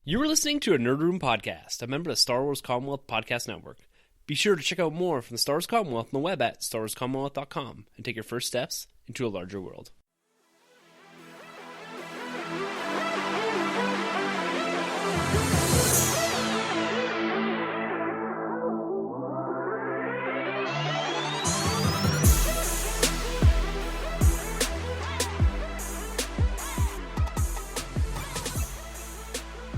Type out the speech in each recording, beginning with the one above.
You were listening to a Nerd Room podcast, a member of the Star Wars Commonwealth Podcast Network. Be sure to check out more from the Star Wars Commonwealth on the web at starwarscommonwealth.com and take your first steps into a larger world.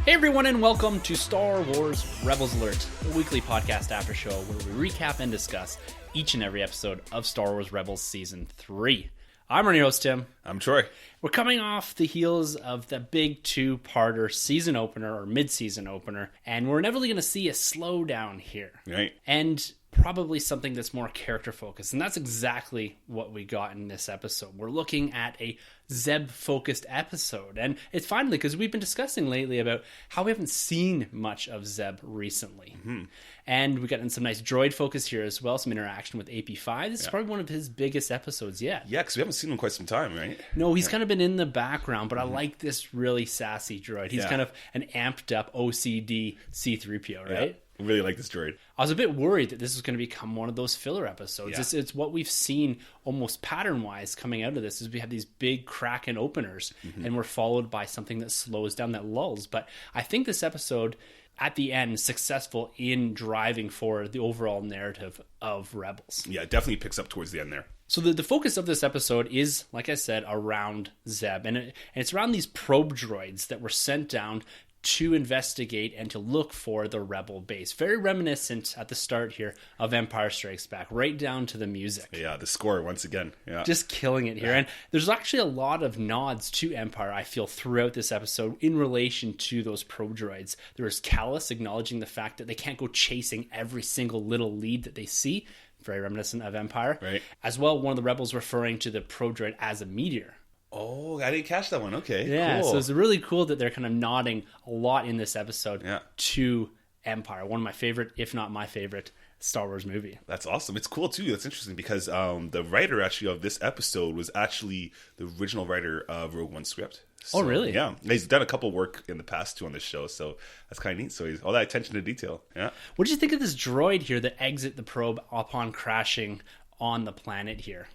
Hey everyone, and welcome to Star Wars Rebels Alert, a weekly podcast after show where we recap and discuss each and every episode of Star Wars Rebels Season 3. I'm your host, Tim. I'm Troy. We're coming off the heels of the big two-parter season opener, or mid-season opener, and we're inevitably going to see a slowdown here. Right. And probably something that's more character-focused, and that's exactly what we got in this episode. We're looking at a Zeb-focused episode, and it's finally, because we've been discussing lately about how we haven't seen much of Zeb recently. Mm-hmm. And we got in some nice droid focus here as well, some interaction with AP5. This is probably one of his biggest episodes yet. Yeah, because we haven't seen him in quite some time, right? No, he's kind of been in the background, but I like this really sassy droid. He's kind of an amped up OCD C-3PO, right? Yeah. I really like this droid. I was a bit worried that this was going to become one of those filler episodes. Yeah. It's what we've seen almost pattern-wise coming out of this, is we have these big Kraken openers, and we're followed by something that slows down, that lulls. But I think this episode, at the end, is successful in driving forward the overall narrative of Rebels. Yeah, it definitely picks up towards the end there. So the focus of this episode is, like I said, around Zeb. And it's around these probe droids that were sent down to investigate and to look for the Rebel base. Very reminiscent at the start here of Empire Strikes Back, right down to the music. Yeah, the score once again. Yeah, just killing it here. And there's actually a lot of nods to Empire, I feel, throughout this episode in relation to those probe droids. There is Callus acknowledging the fact that they can't go chasing every single little lead that they see. Very reminiscent of Empire. Right. As well, one of the Rebels referring to the probe droid as a meteor. Oh, I didn't catch that one. Okay, yeah, cool. So it's really cool that they're kind of nodding a lot in this episode to Empire. One of my favorite, if not my favorite, Star Wars movie. That's awesome. It's cool too. That's interesting because the writer actually of this episode was actually the original writer of Rogue One script. So, oh, really? Yeah. He's done a couple work in the past too on this show, so that's kind of neat. So he's all that attention to detail. Yeah. What did you think of this droid here that exit the probe upon crashing on the planet here?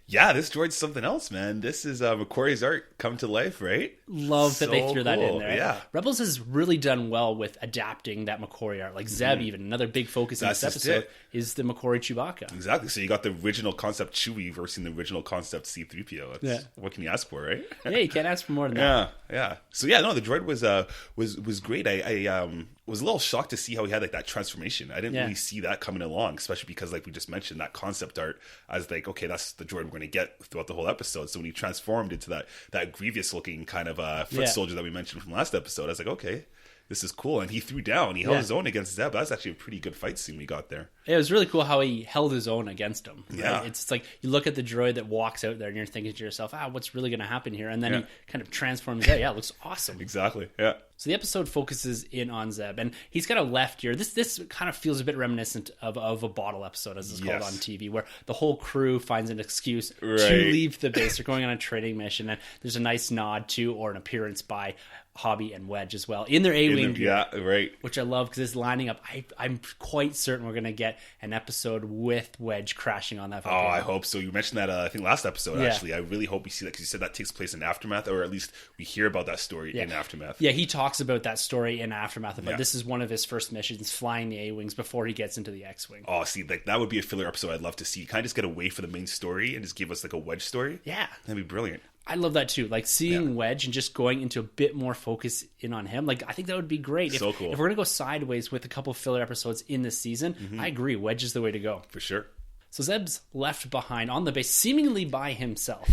Yeah, this droid's something else, man. This is McQuarrie's art come to life, right? Love that they threw that in there. Yeah. Rebels has really done well with adapting that McQuarrie art. Like Zeb, even another big focus in this episode is the McQuarrie Chewbacca. Exactly. So you got the original concept Chewie versus the original concept C-3PO. What can you ask for, right? Yeah, you can't ask for more than that. Yeah. So yeah, no, the droid was great. I was a little shocked to see how he had like that transformation. I didn't really see that coming along, especially because, like we just mentioned, that concept art, I was like, okay, that's the droid we're going to get throughout the whole episode. So when he transformed into that Grievous looking kind of foot soldier that we mentioned from last episode, I was like, okay, this is cool. And he threw down. He held his own against Zeb. That's actually a pretty good fight scene we got there. It was really cool how he held his own against him. Right? Yeah. It's like you look at the droid that walks out there and you're thinking to yourself, what's really going to happen here? And then he kind of transforms. It looks awesome. Exactly. Yeah. So the episode focuses in on Zeb, and he's kind of left here. This kind of feels a bit reminiscent of a bottle episode, as it's called on TV, where the whole crew finds an excuse to leave the base. They're going on a trading mission, and there's a nice nod to, or an appearance by, Hobby and Wedge as well in their A-Wing gear. Yeah, right. Which I love because it's lining up. I'm quite certain we're going to get an episode with Wedge crashing on that volcano. Oh, I hope so. You mentioned that, I think, last episode, actually. I really hope we see that because you said that takes place in Aftermath, or at least we hear about that story in Aftermath. Yeah, he talks about that story in Aftermath, but this is one of his first missions, flying the A-Wings before he gets into the X-Wing. Oh, see, like that would be a filler episode I'd love to see. Kind of just get away from the main story and just give us like a Wedge story. Yeah. That'd be brilliant. I love that too. Like seeing Wedge and just going into a bit more focus in on him. Like I think that would be great. So cool. If we're going to go sideways with a couple filler episodes in this season, I agree. Wedge is the way to go. For sure. So Zeb's left behind on the base, seemingly by himself.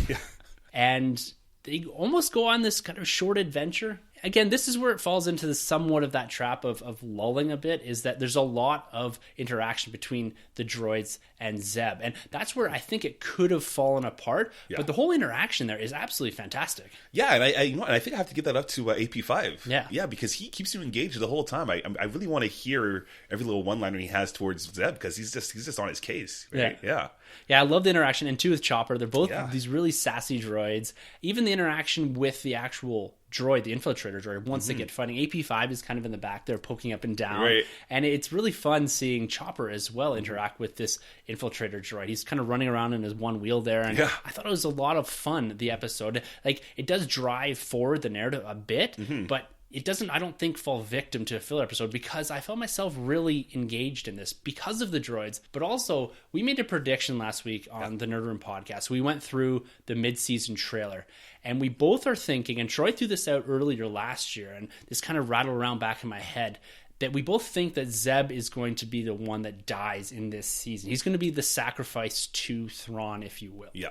And they almost go on this kind of short adventure. Again, this is where it falls into the somewhat of that trap of lulling a bit, is that there's a lot of interaction between the droids and Zeb. And that's where I think it could have fallen apart. Yeah. But the whole interaction there is absolutely fantastic. Yeah, and I think I have to give that up to AP5. Yeah. Yeah, because he keeps you engaged the whole time. I really want to hear every little one-liner he has towards Zeb, because he's just on his case. Right? Yeah. Yeah, I love the interaction. And too with Chopper, they're both these really sassy droids. Even the interaction with the actual droid, the infiltrator droid, once they get fighting. AP5 is kind of in the back there poking up and down. Right. And it's really fun seeing Chopper as well interact with this infiltrator droid. He's kind of running around in his one wheel there. And I thought it was a lot of fun, the episode. Like, it does drive forward the narrative a bit, but it doesn't, I don't think, fall victim to a filler episode, because I felt myself really engaged in this because of the droids. But also, we made a prediction last week on the Nerd Room podcast. We went through the mid-season trailer, and we both are thinking, and Troy threw this out earlier last year, and this kind of rattled around back in my head, that we both think that Zeb is going to be the one that dies in this season. He's going to be the sacrifice to Thrawn, if you will. Yeah.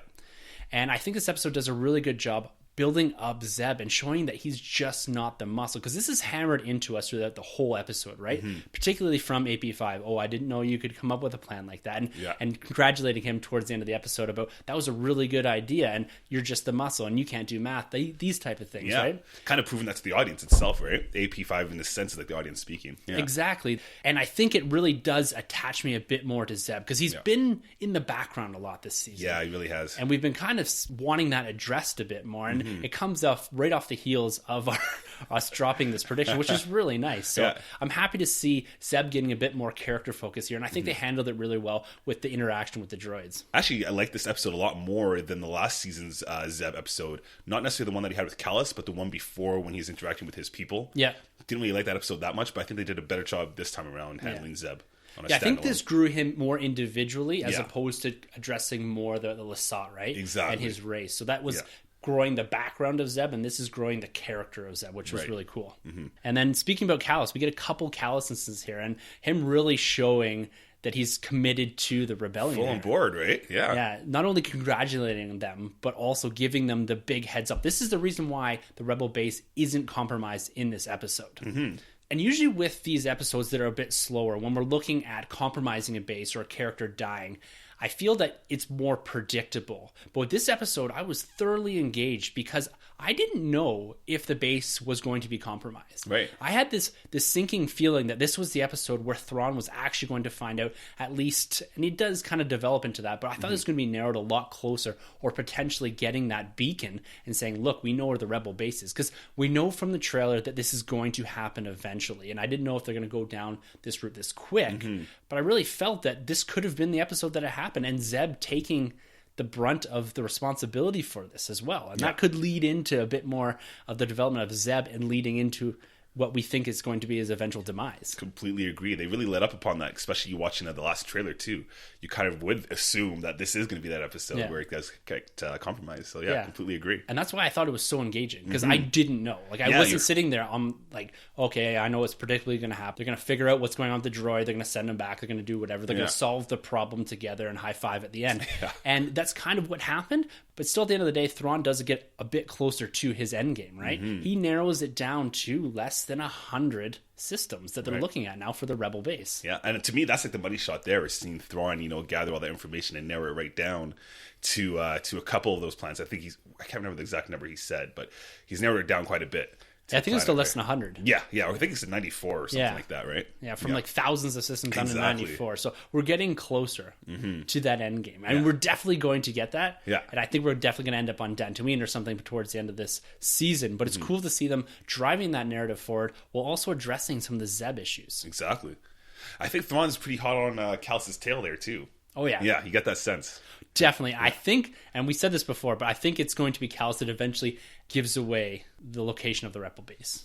And I think this episode does a really good job building up Zeb and showing that he's just not the muscle, because this is hammered into us throughout the whole episode, right? Particularly from AP5. Oh, I didn't know you could come up with a plan like that, and congratulating him towards the end of the episode about that was a really good idea, and you're just the muscle and you can't do math. These type of things, right? Kind of proving that to the audience itself, right? AP5 in the sense of like the audience speaking. Exactly. And I think it really does attach me a bit more to Zeb, because he's been in the background a lot this season. Yeah, he really has. And we've been kind of wanting that addressed a bit more, and it comes off right off the heels of us dropping this prediction, which is really nice. So I'm happy to see Zeb getting a bit more character focus here, and I think they handled it really well with the interaction with the droids. Actually, I like this episode a lot more than the last season's Zeb episode. Not necessarily the one that he had with Callus, but the one before when he's interacting with his people. Yeah. Didn't really like that episode that much, but I think they did a better job this time around handling Zeb. I think this grew him more individually as opposed to addressing more the Lasat, right? Exactly. And his race. So that was growing the background of Zeb, and this is growing the character of Zeb, which was really cool. And then speaking about Callus, we get a couple Callus instances here, and him really showing that he's committed to the rebellion. Full on board, right? Yeah. Yeah. Not only congratulating them, but also giving them the big heads up. This is the reason why the Rebel base isn't compromised in this episode. And usually with these episodes that are a bit slower, when we're looking at compromising a base or a character dying, I feel that it's more predictable. But with this episode, I was thoroughly engaged because I didn't know if the base was going to be compromised. Right. I had this sinking feeling that this was the episode where Thrawn was actually going to find out at least, and he does kind of develop into that, but I thought it was going to be narrowed a lot closer, or potentially getting that beacon and saying, look, we know where the Rebel base is. Because we know from the trailer that this is going to happen eventually. And I didn't know if they're going to go down this route this quick. But I really felt that this could have been the episode that it happened, and Zeb taking the brunt of the responsibility for this as well. And that could lead into a bit more of the development of Zeb and leading into what we think is going to be his eventual demise. Completely agree. They really let up upon that, especially you watching the last trailer too. You kind of would assume that this is going to be that episode where it does get compromised. So completely agree. And that's why I thought it was so engaging, because I didn't know. Like, I wasn't sitting there, I'm like, okay, I know it's predictably going to happen. They're going to figure out what's going on with the droid. They're going to send him back. They're going to do whatever. They're going to solve the problem together and high five at the end. And that's kind of what happened. But still, at the end of the day, Thrawn does get a bit closer to his end game, right? He narrows it down to less than 100 systems that they're looking at now for the Rebel base. Yeah, and to me, that's like the money shot there, is seeing Thrawn, gather all that information and narrow it right down to a couple of those plans. I think I can't remember the exact number he said, but he's narrowed it down quite a bit. I think it's still less than 100. Yeah, I think it's at 94 or something like that, right? Yeah, from like thousands of systems down to 94. So we're getting closer to that end game. And we're definitely going to get that. Yeah. And I think we're definitely going to end up on Dantooine or something towards the end of this season. But it's cool to see them driving that narrative forward while also addressing some of the Zeb issues. Exactly. I think Thrawn's pretty hot on Callus's tail there, too. Oh, yeah. Yeah, you get that sense. Definitely. I think, and we said this before, but I think it's going to be Callus that eventually gives away the location of the Rebel base.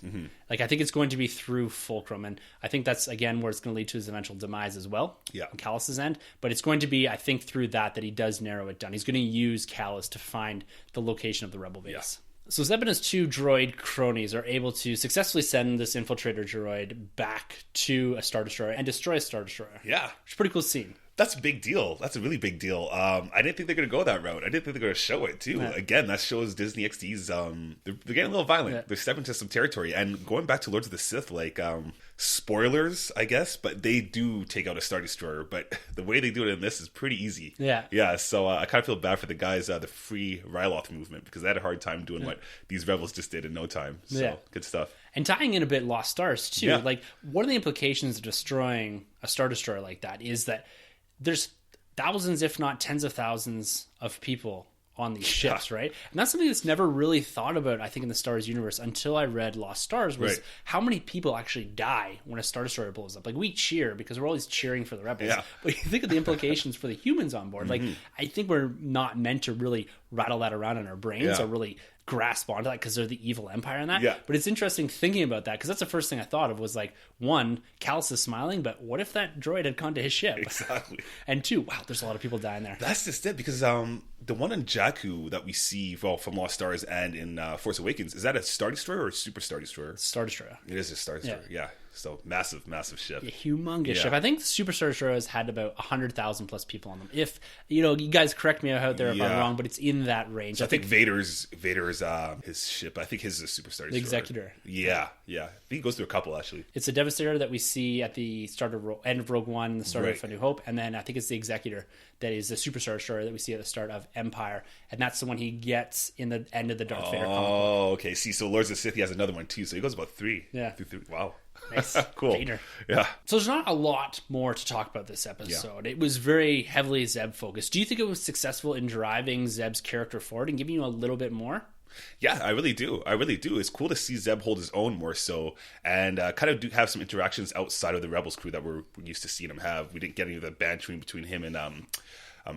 Like, I think it's going to be through Fulcrum, and I think that's, again, where it's going to lead to his eventual demise as well, on Callus's end. But it's going to be, I think, through that he does narrow it down. He's going to use Callus to find the location of the Rebel base. So Zeb and his two droid cronies are able to successfully send this infiltrator droid back to a Star Destroyer and destroy a Star Destroyer. Yeah. Which is a pretty cool scene. That's a big deal. That's a really big deal. I didn't think they're going to go that route. I didn't think they're going to show it, too. Yeah. Again, that shows Disney XD's, they're getting a little violent. Yeah. They're stepping into some territory. And going back to Lords of the Sith, like, spoilers, I guess, but they do take out a Star Destroyer. But the way they do it in this is pretty easy. Yeah. Yeah, so I kind of feel bad for the guys, the Free Ryloth movement, because they had a hard time doing what these rebels just did in no time. So, good stuff. And tying in a bit Lost Stars, too. Like, one of the implications of destroying a Star Destroyer like that is that there's thousands, if not tens of thousands of people on these ships, right? And that's something that's never really thought about, I think, in the Star Wars universe until I read Lost Stars, was how many people actually die when a Star Destroyer blows up. Like, we cheer because we're always cheering for the rebels. Yeah. But you think of the implications for the humans on board. Like, I think we're not meant to really rattle that around in our brains or really grasp onto that because they're the evil empire in that. Yeah. But it's interesting thinking about that, because that's the first thing I thought of was like, one, Callus is smiling, but what if that droid had gone to his ship? Exactly. And two, wow, there's a lot of people dying there. That's just it, because the one in Jakku that we see from Lost Stars and in Force Awakens, is that a Star Destroyer or a Super Star Destroyer? Star Destroyer. It is a Star Destroyer, yeah. So massive ship. A humongous ship. I think the Super Star Destroyers had about 100,000 plus people on them. If, you guys correct me out there if I'm wrong, but it's in that range. So I think Vader's his ship. I think his is a Super Star Destroyer. The Executor. Yeah. I think he goes through a couple, actually. It's a Devastator that we see at the end of Rogue One, the start of A New Hope, and then I think it's the Executor that is the Super Star Destroyer that we see at the start of Empire, and that's the one he gets in the end of the Darth Vader comic. Oh, okay. See, so Lords of the Sith, he has another one too, so he goes about 3. Yeah. Wow. Nice. Cool. Vader. Yeah. So there's not a lot more to talk about this episode. It was very heavily Zeb focused. Do you think it was successful in driving Zeb's character forward and giving you a little bit more? Yeah, I really do. It's cool to see Zeb hold his own more so, and kind of do have some interactions outside of the Rebels crew that we're used to seeing him have. We didn't get any of the bantering between him and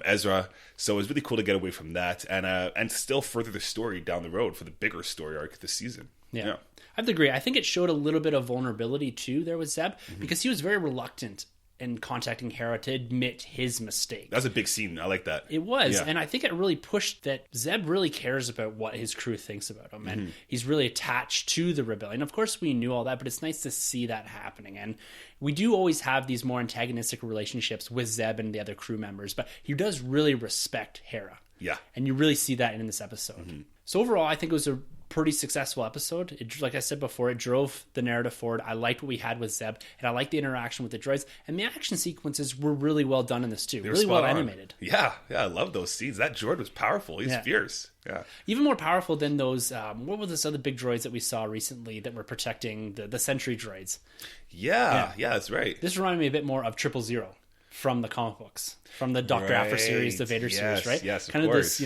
Ezra, so it was really cool to get away from that and still further the story down the road for the bigger story arc this season. Yeah. I have to agree. I think it showed a little bit of vulnerability too there with Zeb, because he was very reluctant in contacting Hera to admit his mistake. That was a big scene. I like that. It was. Yeah. And I think it really pushed that Zeb really cares about what his crew thinks about him. And he's really attached to the rebellion. Of course, we knew all that, but it's nice to see that happening. And we do always have these more antagonistic relationships with Zeb and the other crew members, but he does really respect Hera. Yeah. And you really see that in this episode. So overall, I think it was a pretty successful episode. Like I said before, it drove the narrative forward. I liked what we had with Zeb, and I liked the interaction with the droids, and the action sequences were really well done in this too. Really well animated. Yeah, I love those scenes. That droid was powerful. He's fierce. Yeah, even more powerful than those. What were those other big droids that we saw recently that were protecting the sentry droids? Yeah, that's right. This reminded me a bit more of 000 from the comic books, from the Dr. Aphra series, the Vader series, right? Yes, kind of this,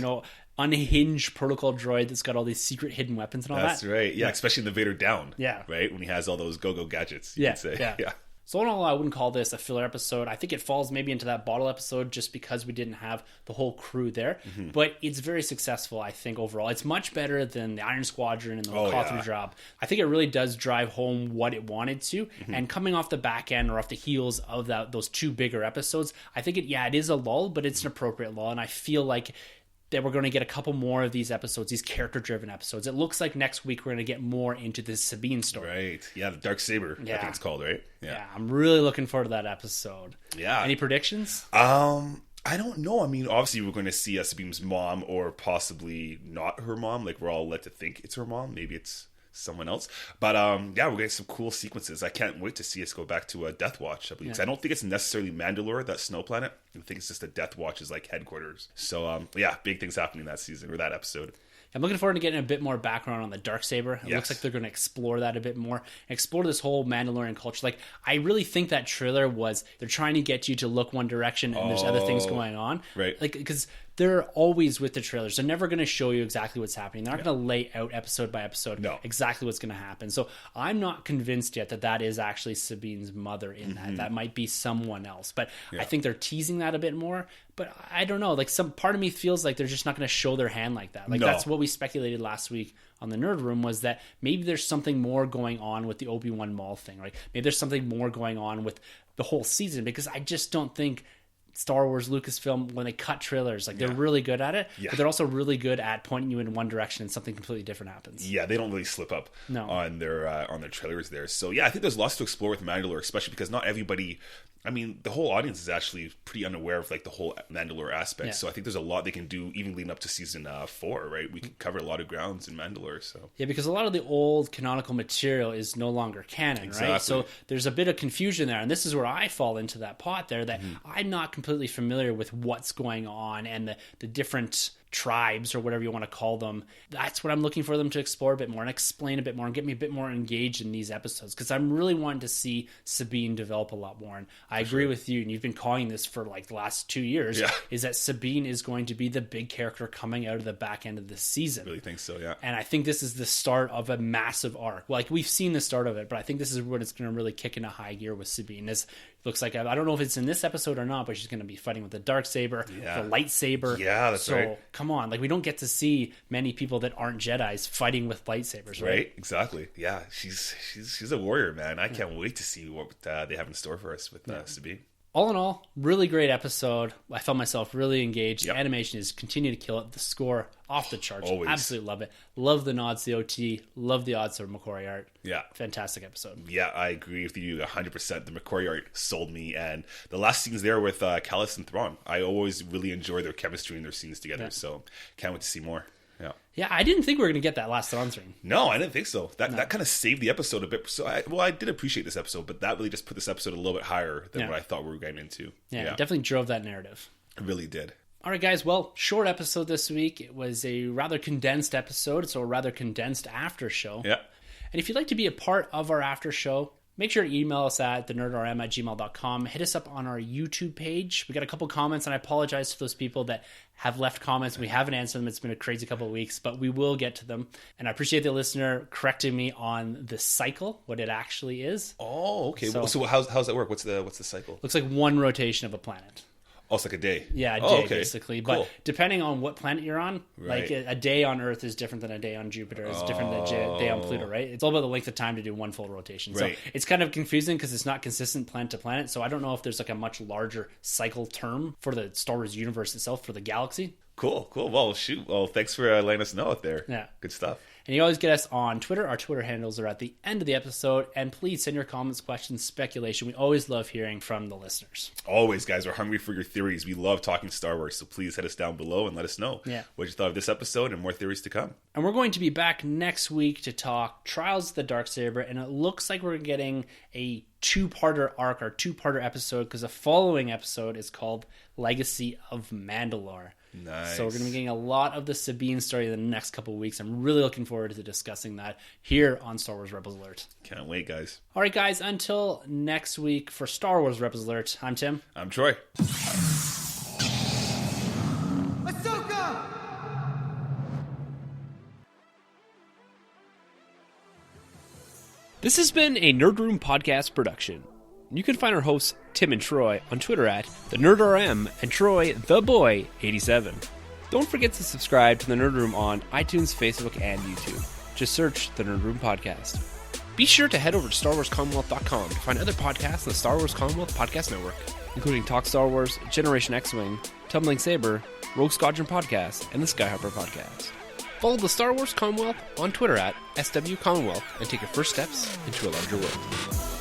unhinged protocol droid that's got all these secret hidden weapons and all that. That's right. Yeah, especially in the Vader Down. Yeah. Right? When he has all those go-go gadgets, you could say. Yeah. So in all, I wouldn't call this a filler episode. I think it falls maybe into that bottle episode just because we didn't have the whole crew there. But it's very successful, I think, overall. It's much better than the Iron Squadron and the Lothar job. I think it really does drive home what it wanted to. And coming off the back end or off the heels of those two bigger episodes, I think it is a lull, but it's an appropriate lull. And I feel like that we're going to get a couple more of these episodes, these character-driven episodes. It looks like next week we're going to get more into this Sabine story. Right. Yeah, the Dark Saber, I think it's called, right? Yeah, I'm really looking forward to that episode. Yeah. Any predictions? I don't know. I mean, obviously we're going to see Sabine's mom, or possibly not her mom. Like, we're all led to think it's her mom. Maybe it's someone else. But we're getting some cool sequences. I can't wait to see us go back to a Death Watch, I believe. 'Cause I don't think it's necessarily Mandalore, that snow planet. I think it's just a Death Watch's like headquarters. So big things happening that season, or that episode. I'm looking forward to getting a bit more background on the Darksaber. It looks like they're going to explore that a bit more. Explore this whole Mandalorian culture. Like, I really think that trailer they're trying to get you to look one direction and there's other things going on. Right. Like, because they're always with the trailers. They're never going to show you exactly what's happening. They're not going to lay out episode by episode exactly what's going to happen. So I'm not convinced yet that is actually Sabine's mother in that. That might be someone else. But I think they're teasing that a bit more. But I don't know. Like, some part of me feels like they're just not going to show their hand like that. Like, that's what we speculated last week on the Nerd Room, was that maybe there's something more going on with the Obi-Wan Maul thing. Like, maybe there's something more going on with the whole season, because I just don't think Star Wars, Lucasfilm, when they cut trailers, like, they're really good at it, but they're also really good at pointing you in one direction and something completely different happens. Yeah, they don't really slip up on their trailers there. So I think there's lots to explore with Mandalore, especially because not everybody, I mean, the whole audience is actually pretty unaware of like the whole Mandalore aspect. So I think there's a lot they can do even leading up to season 4, right? We can cover a lot of grounds in Mandalore. So because a lot of the old canonical material is no longer canon, right? So there's a bit of confusion there, and this is where I fall into that pot there, that I'm not completely familiar with what's going on and the different tribes or whatever you want to call them. That's what I'm looking for them to explore a bit more and explain a bit more and get me a bit more engaged in these episodes, because I'm really wanting to see Sabine develop a lot more. And I agree with you, and you've been calling this for like the last 2 years, is that Sabine is going to be the big character coming out of the back end of this season. I really think so, yeah. And I think this is the start of a massive arc. Like, we've seen the start of it, but I think this is when it's going to really kick into high gear with Sabine. This looks like, I don't know if it's in this episode or not, but she's going to be fighting with the Darksaber, the lightsaber. Yeah, that's right. So come on, like, we don't get to see many people that aren't Jedis fighting with lightsabers, right? Exactly. Yeah, she's a warrior, man. I can't wait to see what they have in store for us with Sabine. All in all, really great episode. I felt myself really engaged. The animation is continuing to kill it. The score, off the charts. Always. Absolutely love it. Love the nods to the OT. Love the odds of McQuarrie art. Yeah. Fantastic episode. Yeah, I agree with you 100%. The McQuarrie art sold me. And the last scenes there with Callus and Thrawn, I always really enjoy their chemistry and their scenes together. So can't wait to see more. Yeah, I didn't think we were going to get that last Thrawn scene. No, I didn't think so. That kind of saved the episode a bit. So I did appreciate this episode, but that really just put this episode a little bit higher than what I thought we were getting into. Yeah, it definitely drove that narrative. It really did. All right, guys. Well, short episode this week. It was a rather condensed episode, so a rather condensed after show. Yeah. And if you'd like to be a part of our after show, make sure to email us at thenerdrm@gmail.com. Hit us up on our YouTube page. We got a couple comments, and I apologize to those people that have left comments. We haven't answered them. It's been a crazy couple of weeks, but we will get to them. And I appreciate the listener correcting me on the cycle, what it actually is. Oh, okay. So how's that work? What's the cycle? Looks like one rotation of a planet. Oh, it's like a day. Yeah, a day, basically. Cool. But depending on what planet you're on, like a day on Earth is different than a day on Jupiter. It's different than a day on Pluto, right? It's all about the length of time to do one full rotation. Right. So it's kind of confusing because it's not consistent planet to planet. So I don't know if there's like a much larger cycle term for the Star Wars universe itself, for the galaxy. Cool. Well, shoot. Well, thanks for letting us know out there. Yeah. Good stuff. And you always get us on Twitter. Our Twitter handles are at the end of the episode. And please send your comments, questions, speculation. We always love hearing from the listeners. Always, guys. We're hungry for your theories. We love talking Star Wars. So please hit us down below and let us know what you thought of this episode and more theories to come. And we're going to be back next week to talk Trials of the Darksaber. And it looks like we're getting a two-parter arc or two-parter episode, because the following episode is called Legacy of Mandalore. Nice. So we're going to be getting a lot of the Sabine story in the next couple of weeks. I'm really looking forward to discussing that here on Star Wars Rebels Alert. Can't wait, guys. All right, guys, until next week for Star Wars Rebels Alert, I'm Tim. I'm Troy. Ahsoka! This has been a Nerd Room podcast production. You can find our hosts, Tim and Troy, on Twitter at TheNerdRM and Troy TheBoy87. Don't forget to subscribe to The Nerd Room on iTunes, Facebook, and YouTube. Just search The Nerd Room Podcast. Be sure to head over to StarWarsCommonwealth.com to find other podcasts on the Star Wars Commonwealth Podcast Network, including Talk Star Wars, Generation X-Wing, Tumbling Saber, Rogue Squadron Podcast, and the Skyhopper Podcast. Follow the Star Wars Commonwealth on Twitter at SW Commonwealth and take your first steps into a larger world.